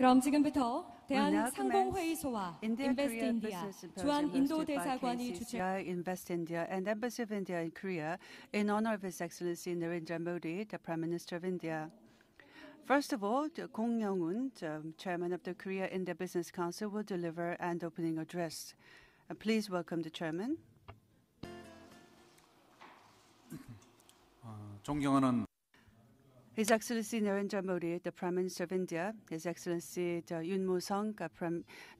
그럼 지금부터 대한상공회의소와 Invest India 주한 인도 대사관이 주최 Invest India and Embassy of India in Korea in honor of His Excellency Narendra Modi, the Prime Minister of India. First of all, Kong Young-un, Chairman of the Korea-India Business Council, will deliver an opening address. Please welcome the Chairman. 존경하는 His Excellency Narendra Modi, the Prime Minister of India, His Excellency Yoon Mo-sung,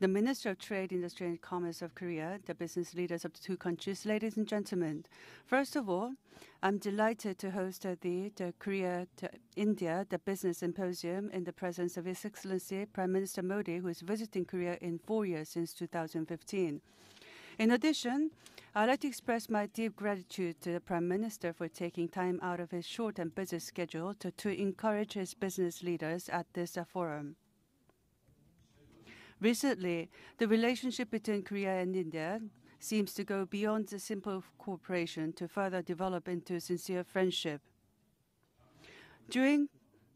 the Minister of Trade, Industry and Commerce of Korea, the business leaders of the two countries, ladies and gentlemen. First of all, I'm delighted to host the Korea-India, the Business Symposium in the presence of His Excellency Prime Minister Modi, who is visiting Korea in 4 years since 2015. In addition, I'd like to express my deep gratitude to the Prime Minister for taking time out of his short and busy schedule to encourage his business leaders at this forum. Recently, the relationship between Korea and India seems to go beyond the simple cooperation to further develop into sincere friendship. During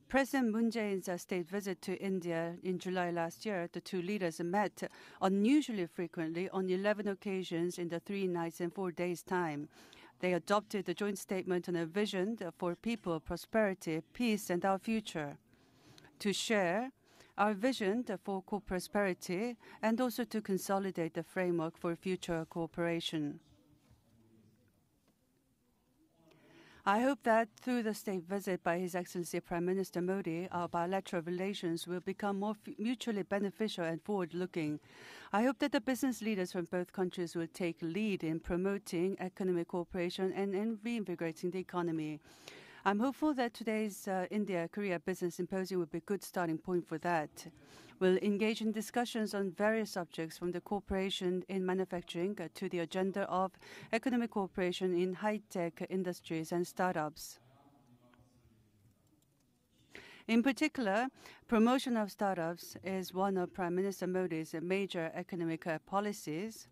President Moon Jae-in's state visit to India in July last year, the two leaders met unusually frequently on 11 occasions in the 3 nights and 4 days' time. They adopted the joint statement on a vision for people, prosperity, peace, and our future. To share our vision for co-prosperity and also to consolidate the framework for future cooperation. I hope that through the state visit by His Excellency Prime Minister Modi, our bilateral relations will become more mutually beneficial and forward-looking. I hope that the business leaders from both countries will take lead in promoting economic cooperation and in reinvigorating the economy. I'm hopeful that today's India-Korea Business Symposium will be a good starting point for that. We'll engage in discussions on various subjects from the cooperation in manufacturing to the agenda of economic cooperation in high-tech industries and startups. In particular, promotion of startups is one of Prime Minister Modi's major economic policies.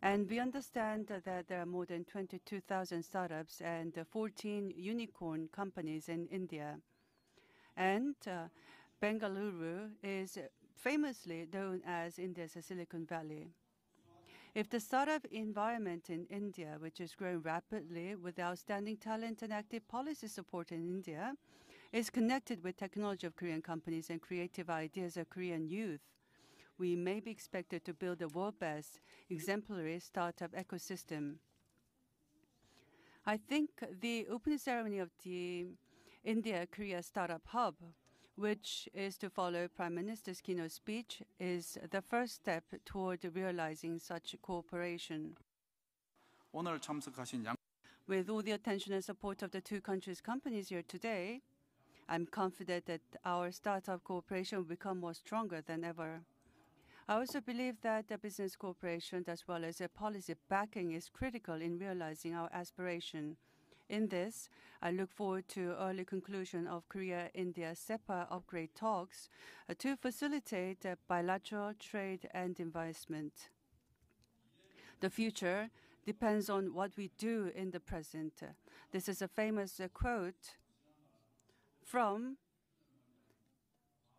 And we understand that there are more than 22,000 startups and 14 unicorn companies in India. And Bengaluru is famously known as India's Silicon Valley. If the startup environment in India, which is growing rapidly with outstanding talent and active policy support in India, is connected with technology of Korean companies and creative ideas of Korean youth, we may be expected to build the world's best exemplary startup ecosystem. I think the opening ceremony of the India-Korea Startup Hub, which is to follow Prime Minister's keynote speech, is the first step toward realizing such cooperation. 오늘 참석하신 With all the attention and support of the two countries' companies here today, I'm confident that our startup cooperation will become more stronger than ever. I also believe that the business cooperation as well as a policy backing is critical in realizing our aspiration. In this, I look forward to early conclusion of Korea-India SEPA upgrade talks to facilitate bilateral trade and investment. The future depends on what we do in the present. This is a famous quote from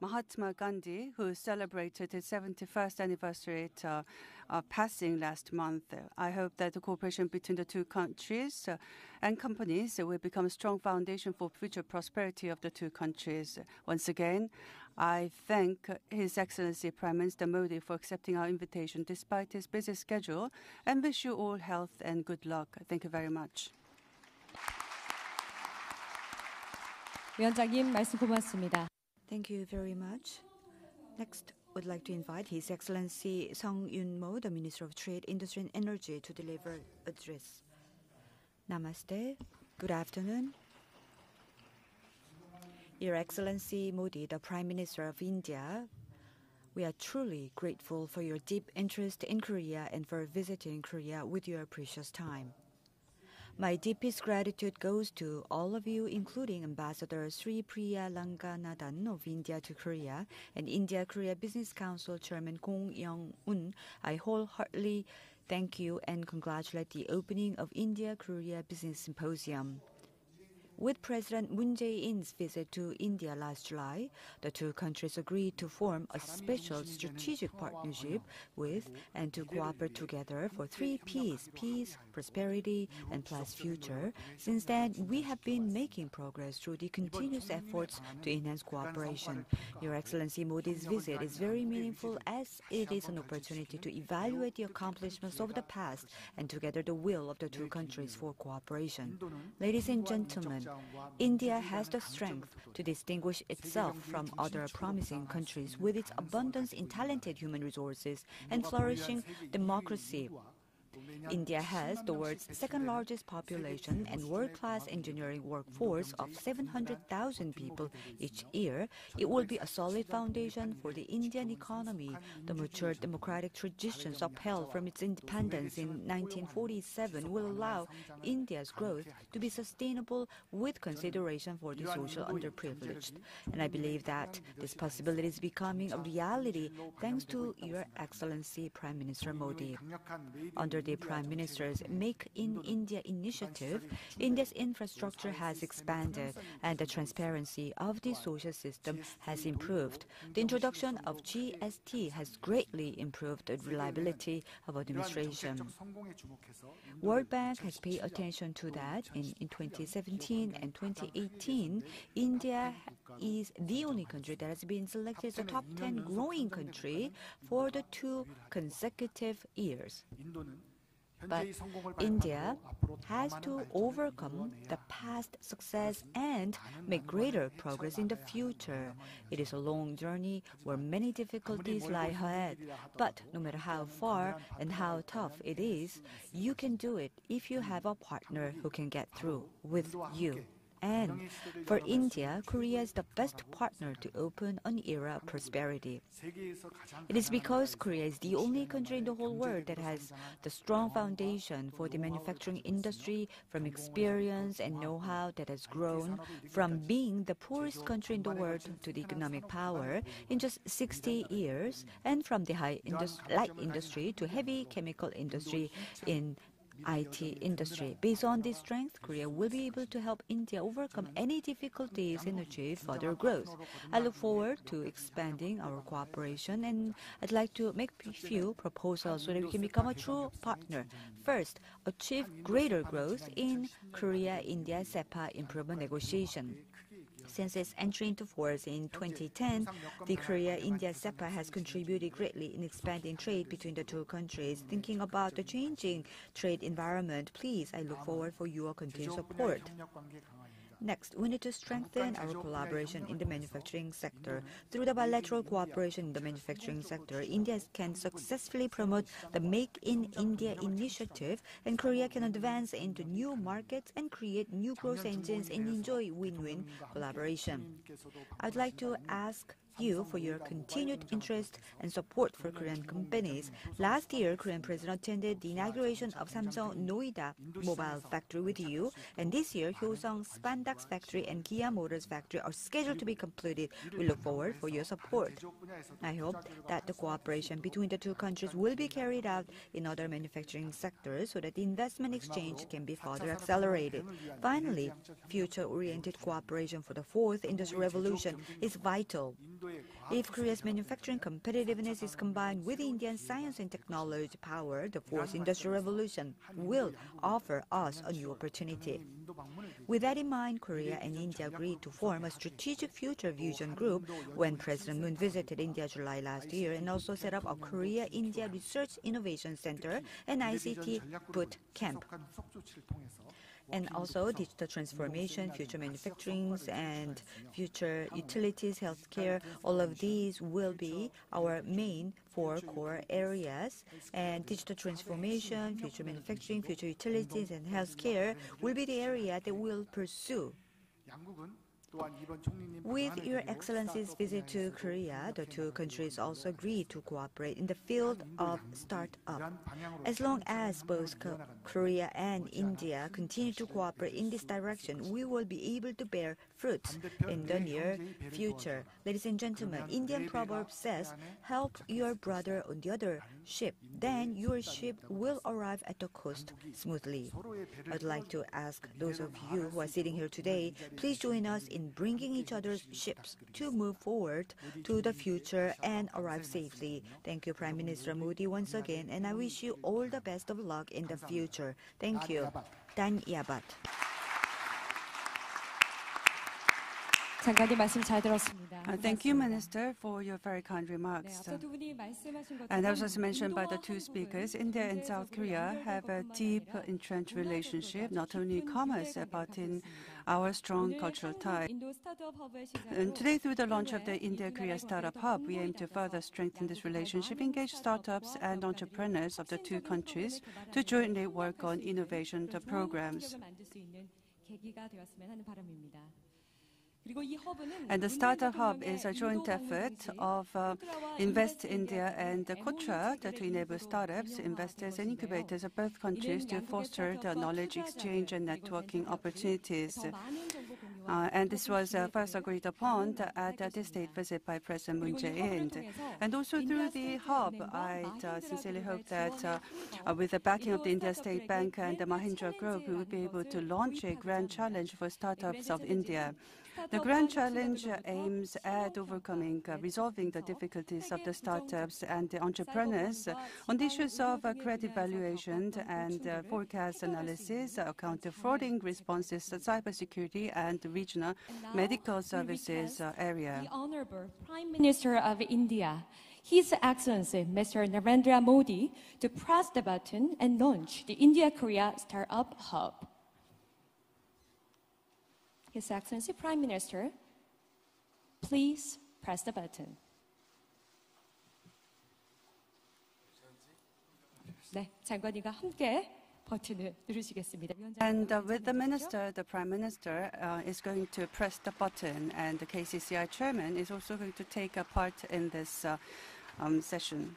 Mahatma Gandhi, who celebrated his 71st anniversary passing last month. I hope that the cooperation between the two countries and companies will become a strong foundation for future prosperity of the two countries. Once again, I thank His Excellency Prime Minister Modi for accepting our invitation despite his busy schedule and wish you all health and good luck. Thank you very much. 위원장님 말씀 고맙습니다. Thank you very much. Next, would like to invite His Excellency Sung Yoon-mo, the Minister of Trade, Industry and Energy, to deliver address. Namaste. Good afternoon. Your Excellency Modi, the Prime Minister of India, we are truly grateful for your deep interest in Korea and for visiting Korea with your precious time. My deepest gratitude goes to all of you, including Ambassador Sri Priya Langanathan of India to Korea and India-Korea Business Council Chairman Kong Young-un. I wholeheartedly thank you and congratulate the opening of India-Korea Business Symposium. With President Moon Jae-in's visit to India last July, the two countries agreed to form a special strategic partnership with and to cooperate together for three Ps: peace, prosperity, and plus future. Since then, we have been making progress through the continuous efforts to enhance cooperation. Your Excellency Modi's visit is very meaningful as it is an opportunity to evaluate the accomplishments of the past and together the will of the two countries for cooperation. Ladies and gentlemen, India has the strength to distinguish itself from other promising countries with its abundance in talented human resources and flourishing democracy. India has the world's second largest population and world-class engineering workforce of 700,000 people each year. It will be a solid foundation for the Indian economy. The mature democratic traditions upheld from its independence in 1947 will allow India's growth to be sustainable with consideration for the social underprivileged. And I believe that this possibility is becoming a reality thanks to Your Excellency Prime Minister Modi. Under the Prime Minister's Make in India initiative, India's infrastructure has expanded and the transparency of the social system has improved. The introduction of GST has greatly improved the reliability of administration. World Bank has paid attention to that. In 2017 and 2018, India is the only country that has been selected as a top 10 growing country for the 2 consecutive years. But India has to overcome the past success and make greater progress in the future. It is a long journey where many difficulties lie ahead. But no matter how far and how tough it is, you can do it if you have a partner who can get through with you. And for India, Korea is the best partner to open an era of prosperity. It is because Korea is the only country in the whole world that has the strong foundation for the manufacturing industry, from experience and know-how that has grown from being the poorest country in the world to the economic power in just 60 years, and from the light industry to heavy chemical industry in IT industry. Based on this strength, Korea will be able to help India overcome any difficulties and achieve further growth. I look forward to expanding our cooperation, and I'd like to make a few proposals so that we can become a true partner. First, achieve greater growth in Korea-India SEPA improvement negotiation. Since its entry into force in 2010, the Korea-India SEPA has contributed greatly in expanding trade between the two countries. Thinking about the changing trade environment, please, I look forward for your continued support. Next, we need to strengthen our collaboration in the manufacturing sector. Through the bilateral cooperation in the manufacturing sector, India can successfully promote the Make in India initiative, and Korea can advance into new markets and create new growth engines and enjoy win-win collaboration. I'd like to ask you for your continued interest and support for Korean companies. Last year, Korean President attended the inauguration of Samsung Noida Mobile Factory with you, and this year, Hyosung Spandax Factory and Kia Motors Factory are scheduled to be completed. We look forward for your support. I hope that the cooperation between the two countries will be carried out in other manufacturing sectors so that the investment exchange can be further accelerated. Finally, future-oriented cooperation for the fourth industrial revolution is vital. If Korea's manufacturing competitiveness is combined with Indian science and technology power, the fourth industrial revolution will offer us a new opportunity. With that in mind, Korea and India agreed to form a strategic future vision group when President Moon visited India July last year, and also set up a Korea-India Research Innovation Center and ICT boot camp. And also digital transformation, future manufacturing, and future utilities, healthcare, all of these will be our main 4 core areas. And digital transformation, future manufacturing, future utilities, and healthcare will be the area that we'll pursue. With Your Excellency's visit to Korea, the two countries also agreed to cooperate in the field of startup. As long as both Korea and India continue to cooperate in this direction, we will be able to bear fruits in the near future. Ladies and gentlemen, Indian proverb says, help your brother on the other ship, then your ship will arrive at the coast smoothly. I'd like to ask those of you who are sitting here today, please join us in bringing each other's ships to move forward to the future and arrive safely. Thank you, Prime Minister Modi, once again, and I wish you all the best of luck in the future. Thank you. Dan Yabat. 장관님 말씀 잘 들었습니다. Thank you, Minister, for your very kind remarks. And as was mentioned by the two speakers, India and South Korea have a deep, entrenched relationship, not only in commerce, but in our strong cultural ties. And today, through the launch of the India-Korea Startup Hub, we aim to further strengthen this relationship, engage startups and entrepreneurs of the two countries to jointly work on innovation programs. And the Startup Hub is a joint effort of Invest India and Kotra to enable startups, investors, and incubators of both countries to foster the knowledge exchange and networking opportunities. And this was first agreed upon at the state visit by President Moon Jae-in. And also through the hub, I sincerely hope that with the backing of the India State Bank and the Mahindra Group, we will be able to launch a grand challenge for startups of India. The Grand Challenge aims at overcoming, resolving the difficulties of the startups and the entrepreneurs on the issues of credit valuation and forecast analysis, counter frauding responses, cybersecurity, and regional medical services area. The Honorable Prime Minister of India, His Excellency Mr. Narendra Modi, to press the button and launch the India-Korea Startup Hub. His Excellency Prime Minister, please press the button. 네, 장관님과 함께 버튼을 누르시겠습니다. And with the Minister, the Prime Minister is going to press the button, and the KCCI Chairman is also going to take a part in this session.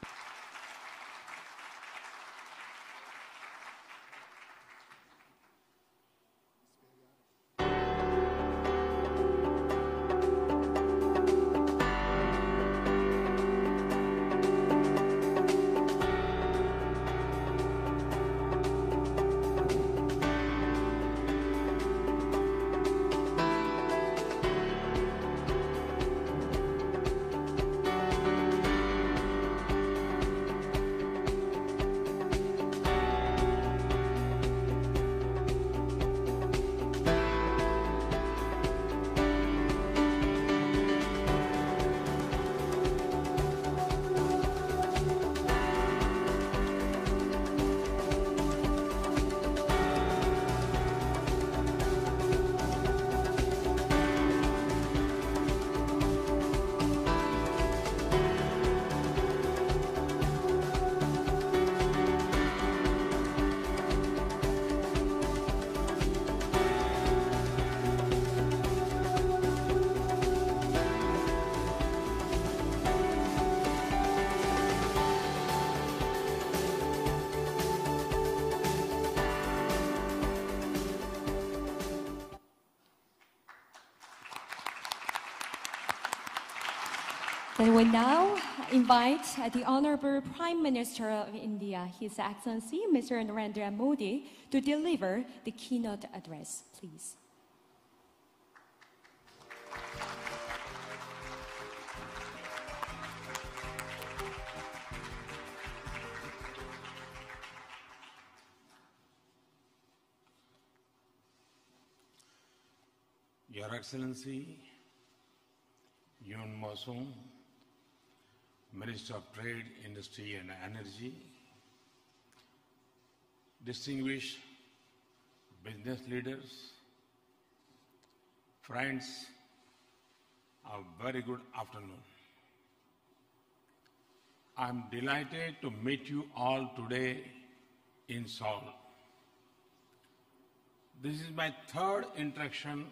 Then we now invite the Honorable Prime Minister of India, His Excellency Mr. Narendra Modi, to deliver the keynote address, please. Your Excellency, Yoon Mo-sung, Minister of Trade, Industry and Energy, distinguished business leaders, friends, a very good afternoon. I'm delighted to meet you all today in Seoul. This is my third interaction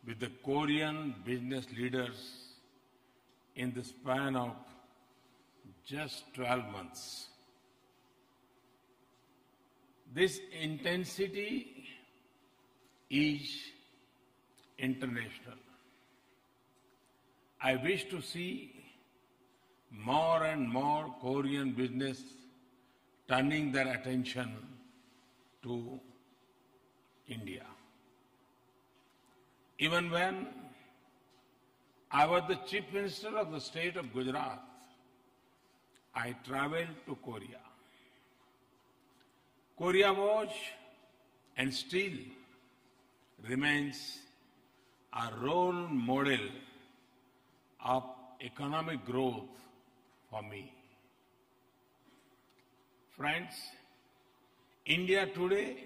with the Korean business leaders in the span of just 12 months. This intensity is international. I wish to see more and more Korean business turning their attention to India. Even when I was the Chief Minister of the state of Gujarat, I traveled to Korea. Korea was and still remains a role model of economic growth for me. Friends, India today,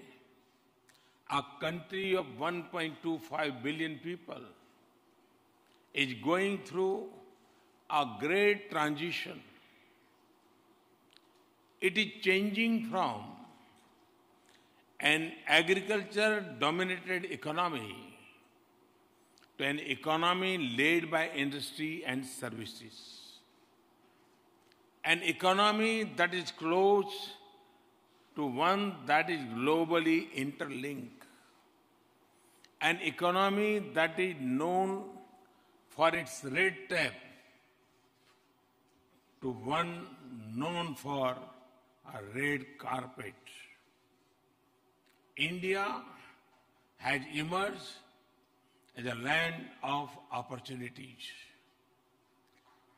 a country of 1.25 billion people, is going through a great transition. It is changing from an agriculture-dominated economy to an economy led by industry and services. An economy that is close to one that is globally interlinked. An economy that is known for its red tape to one known for a red carpet. India has emerged as a land of opportunities.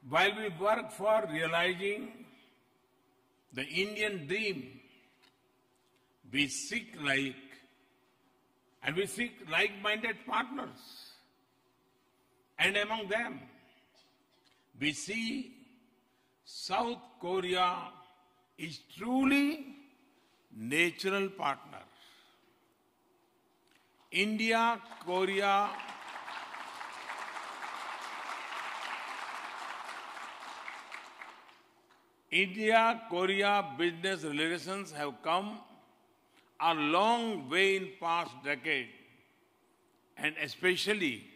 While we work for realizing the Indian dream, we seek like-minded partners. And among them, we see South Korea is truly natural partner. India-Korea business relations have come a long way in past decade, and especially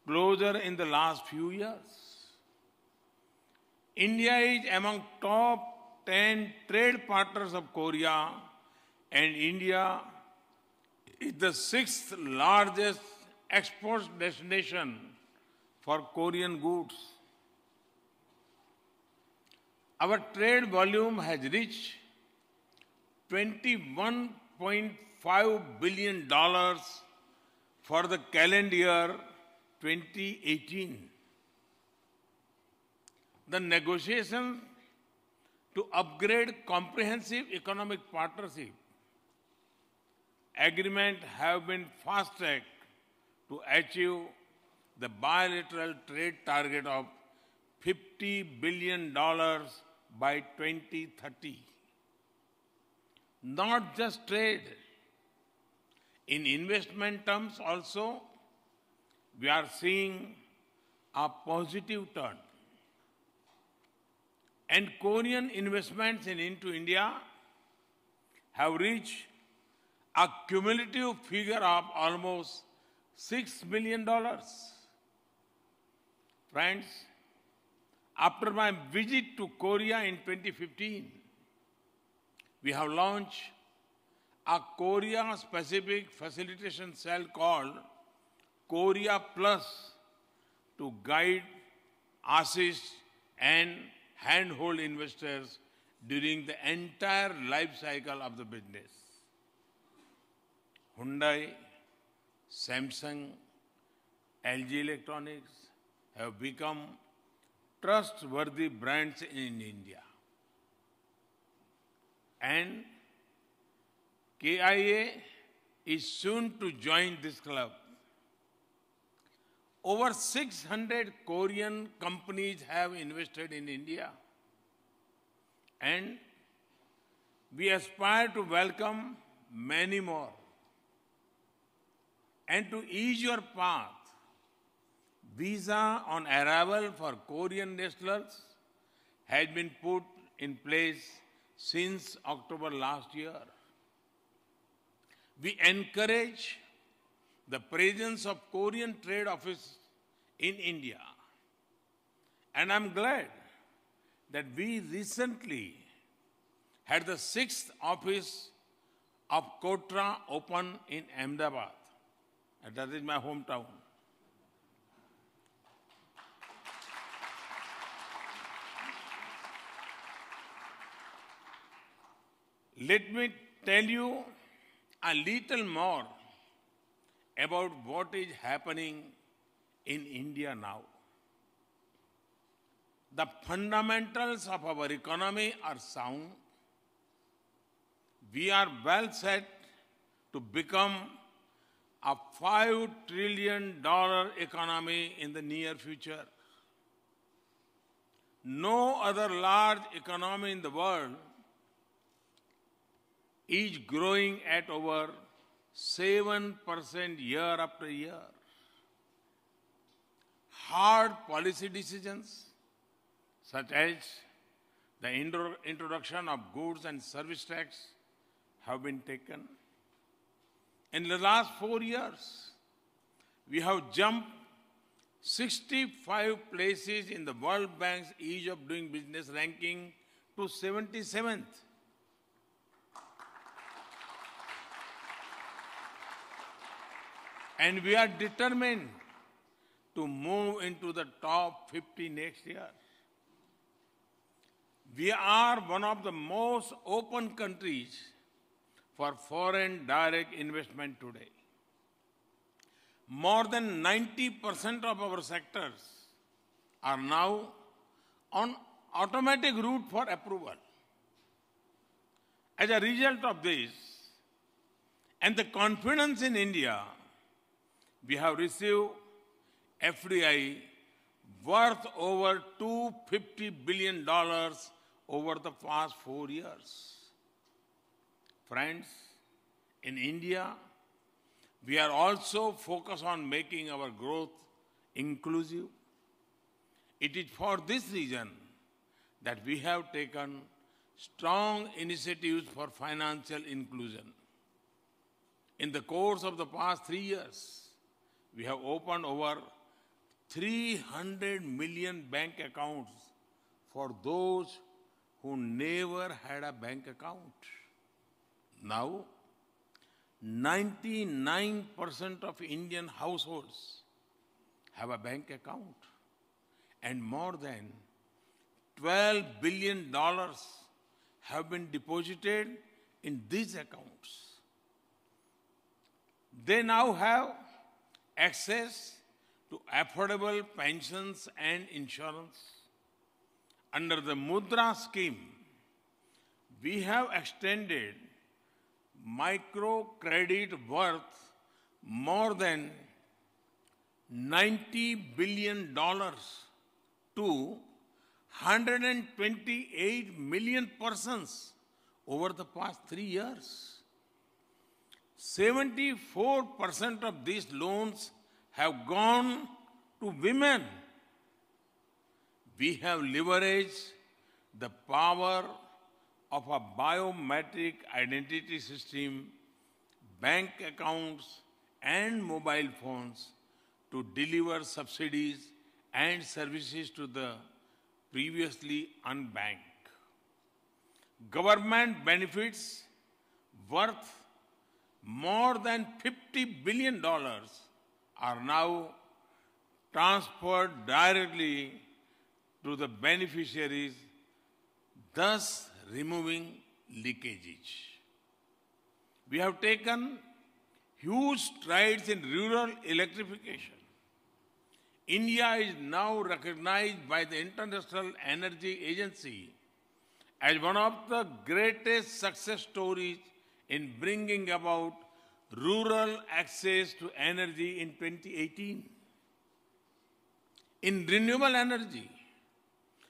closer in the last few years. India is among top 10 trade partners of Korea, and India is the 6th largest export destination for Korean goods. Our trade volume has reached $21.5 billion for the calendar year 2018. The negotiations to upgrade comprehensive economic partnership agreement have been fast-tracked to achieve the bilateral trade target of $50 billion by 2030. Not just trade. In investment terms also, we are seeing a positive turn. And Korean investments into India have reached a cumulative figure of almost $6 billion. Friends, after my visit to Korea in 2015, we have launched a Korea-specific facilitation cell called Korea Plus to guide, assist, and handhold investors during the entire life cycle of the business. Hyundai, Samsung, LG Electronics have become trustworthy brands in India. And KIA is soon to join this club. Over 600 Korean companies have invested in India. And we aspire to welcome many more. And to ease your path, visa on arrival for Korean nationals has been put in place since October last year. We encourage the presence of Korean trade office in India. And I'm glad that we recently had the 6th office of Kotra open in Ahmedabad. And that is my hometown. Let me tell you a little more about what is happening in India now. The fundamentals of our economy are sound. We are well set to become a $5 trillion economy in the near future. No other large economy in the world is growing at over 7% year after year. Hard policy decisions, such as the introduction of goods and service tax, have been taken. In the last 4 years, we have jumped 65 places in the World Bank's Ease of Doing Business ranking to 77th. And we are determined to move into the top 50 next year. We are one of the most open countries for foreign direct investment today. More than 90% of our sectors are now on automatic route for approval. As a result of this and the confidence in India, we have received FDI worth over $250 billion over the past 4 years. Friends, in India, we are also focused on making our growth inclusive. It is for this reason that we have taken strong initiatives for financial inclusion. In the course of the past 3 years, we have opened over 300 million bank accounts for those who never had a bank account. Now, 99% of Indian households have a bank account, and more than $12 billion have been deposited in these accounts. They now have access to affordable pensions and insurance. Under the Mudra scheme, we have extended microcredit worth more than $90 billion to 128 million persons over the past 3 years. 74% of these loans have gone to women. We have leveraged the power of a biometric identity system, bank accounts, and mobile phones to deliver subsidies and services to the previously unbanked. Government benefits worth more than $50 billion are now transferred directly to the beneficiaries, thus removing leakage. We have taken huge strides in rural electrification. India is now recognized by the International Energy Agency as one of the greatest success stories in bringing about rural access to energy in 2018. In renewable energy,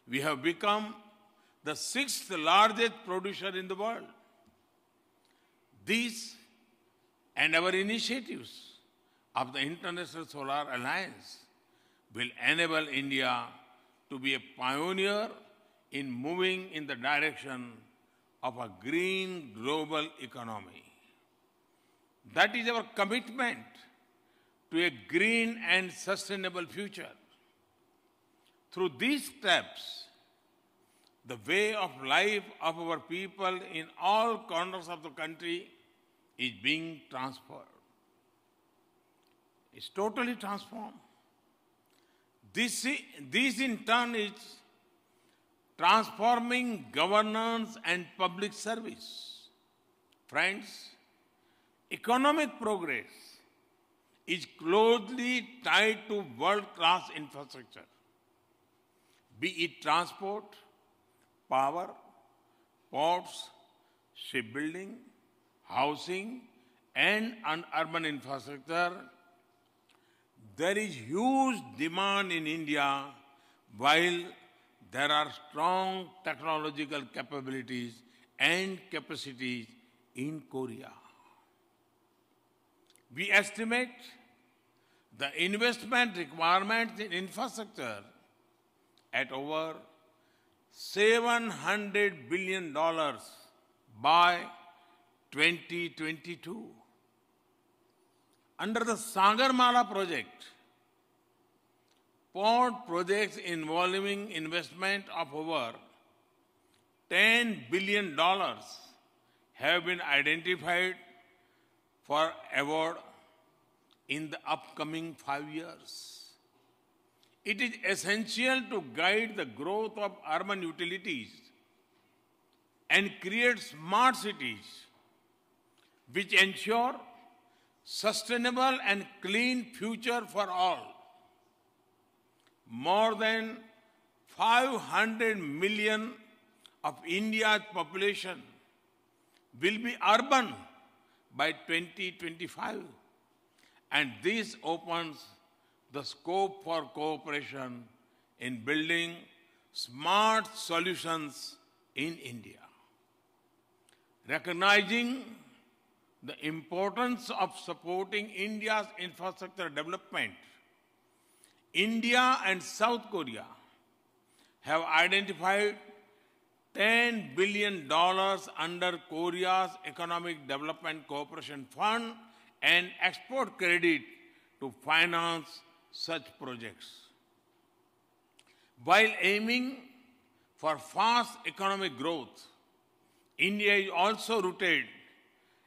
we have become the 6th largest producer in the world. These and our initiatives of the International Solar Alliance will enable India to be a pioneer in moving in the direction of a green global economy. That is our commitment to a green and sustainable future. Through these steps, the way of life of our people in all corners of the country is being transferred. It's totally transformed. This in turn is transforming governance and public service. Friends, economic progress is closely tied to world-class infrastructure, be it transport, power, ports, shipbuilding, housing, and urban infrastructure. There is huge demand in India, while there are strong technological capabilities and capacities in Korea. We estimate the investment requirements in infrastructure at over $700 billion by 2022. Under the Sagarmala project, port projects involving investment of over $10 billion have been identified for award in the upcoming 5 years. It is essential to guide the growth of urban utilities and create smart cities which ensure sustainable and clean future for all. More than 500 million of India's population will be urban by 2025, and this opens the scope for cooperation in building smart solutions in India. Recognizing the importance of supporting India's infrastructure development, India and South Korea have identified $10 billion under Korea's Economic Development Cooperation Fund and export credit to finance such projects. While aiming for fast economic growth, India is also rooted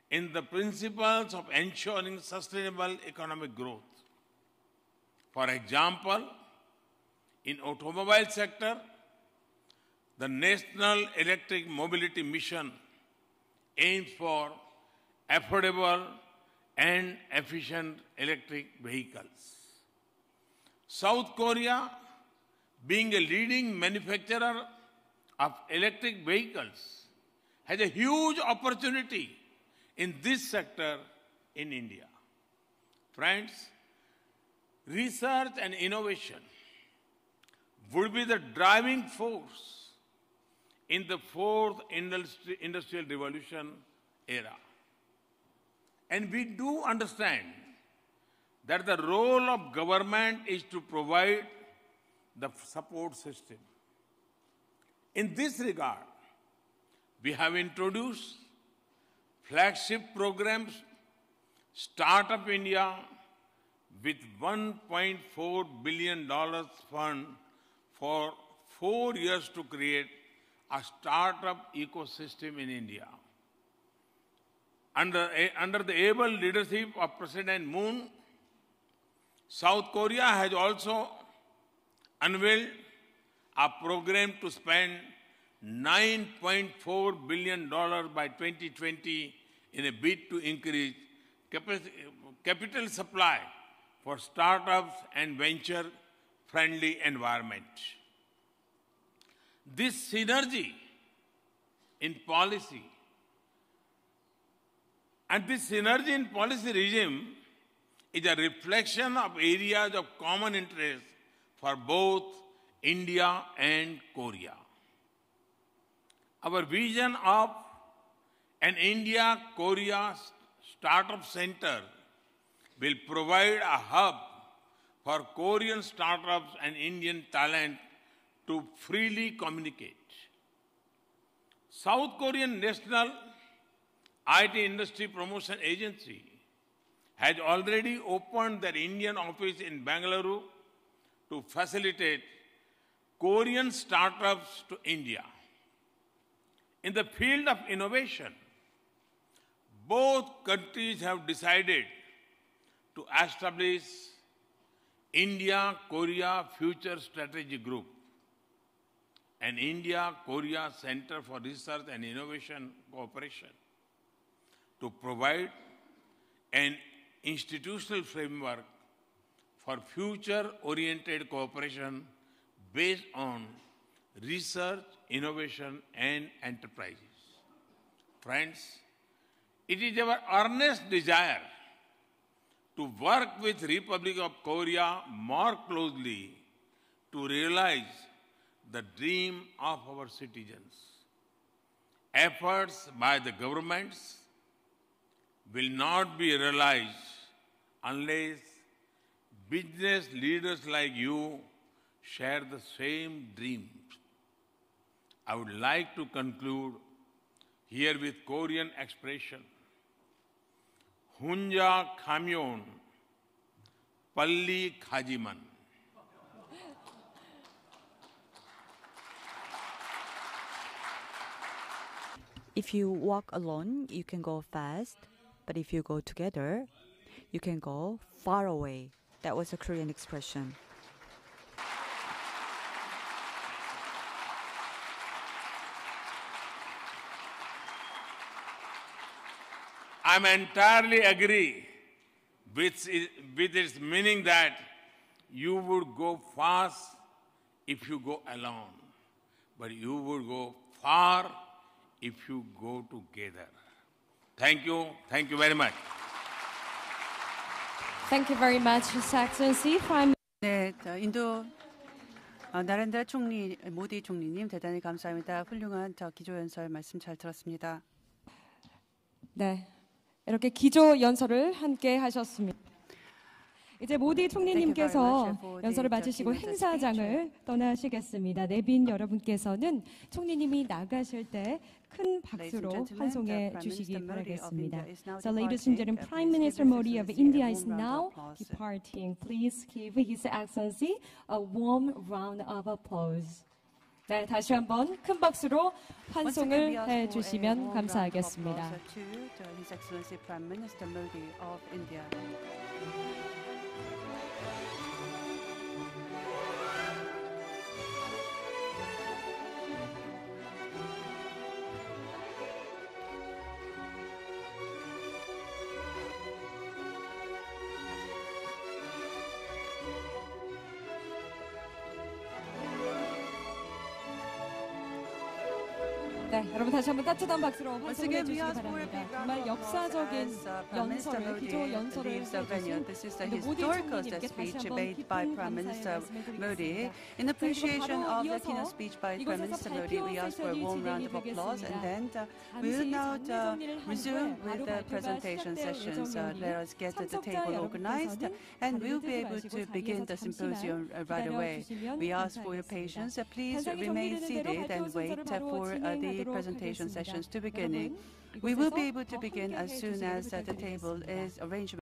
in the principles of ensuring sustainable economic growth. For example, in automobile sector, the National Electric Mobility Mission aims for affordable and efficient electric vehicles. South Korea, being a leading manufacturer of electric vehicles, has a huge opportunity in this sector in India. Friends, research and innovation would be the driving force in the fourth industrial revolution era. And we do understand that the role of government is to provide the support system. In this regard, we have introduced flagship programs, Startup India, with $1.4 billion fund for 4 years to create a startup ecosystem in India. Under the able leadership of President Moon, South Korea has also unveiled a program to spend $9.4 billion by 2020 in a bid to increase capital supply for startups and venture-friendly environment. This synergy in policy and this synergy in policy regime is a reflection of areas of common interest for both India and Korea. Our vision of an India-Korea Startup Center will provide a hub for Korean startups and Indian talent to freely communicate. South Korean National IT Industry Promotion Agency has already opened their Indian office in Bengaluru to facilitate Korean startups to India. In the field of innovation, both countries have decided to establish India-Korea Future Strategy Group, an India-Korea Center for Research and Innovation Cooperation. to provide an institutional framework for future-oriented cooperation based on research, innovation, and enterprises. Friends, it is our earnest desire to work with Republic of Korea more closely to realize the dream of our citizens. Efforts by the governments will not be realized unless business leaders like you share the same dreams. I would like to conclude here with Korean expression. Hunja Kamyon Palli Khajiman. If you walk alone, you can go fast. But if you go together, you can go far away. That was a Korean expression. I'm entirely agree with its meaning that you would go fast if you go alone, but you would go far if you go together. Thank you very much. Thank you very much, His Excellency. Prime 네, 인도 나렌드라 총리, 모디 총리님 대단히 감사합니다. 훌륭한 기조연설 말씀 잘 들었습니다. 네, 이렇게 기조 연설을 함께 하셨습니다. 이제 모디 총리님께서 연설을 마치시고 행사장을 떠나시겠습니다. 내빈 여러분께서는 총리님이 나가실 때 큰 박수로 환송해 주시기 바라겠습니다. So, ladies and gentlemen, Prime Minister Modi of India is now departing. Please give His Excellency a warm round of applause. 네, 다시 한번 큰 박수로 환송을 해 주시면 감사하겠습니다. His Excellency Prime Minister Modi of India. 네, 여러분 다시 한번 따뜻한 박수로 환송해 주시기 바랍니다. 정말 역사적인 연설을, 기조 연설을 해주신 This is the historical speech made by Prime Minister Modi. In appreciation of the keynote speech by Prime Minister Modi, we ask for a warm round of applause, and then we will now resume with the presentation sessions. Let us get the table organized, and we'll be able to begin the symposium right away. We ask for your patience. Please remain seated and wait for the presentation sessions to begin. We will be able to begin as soon as the table is arranged.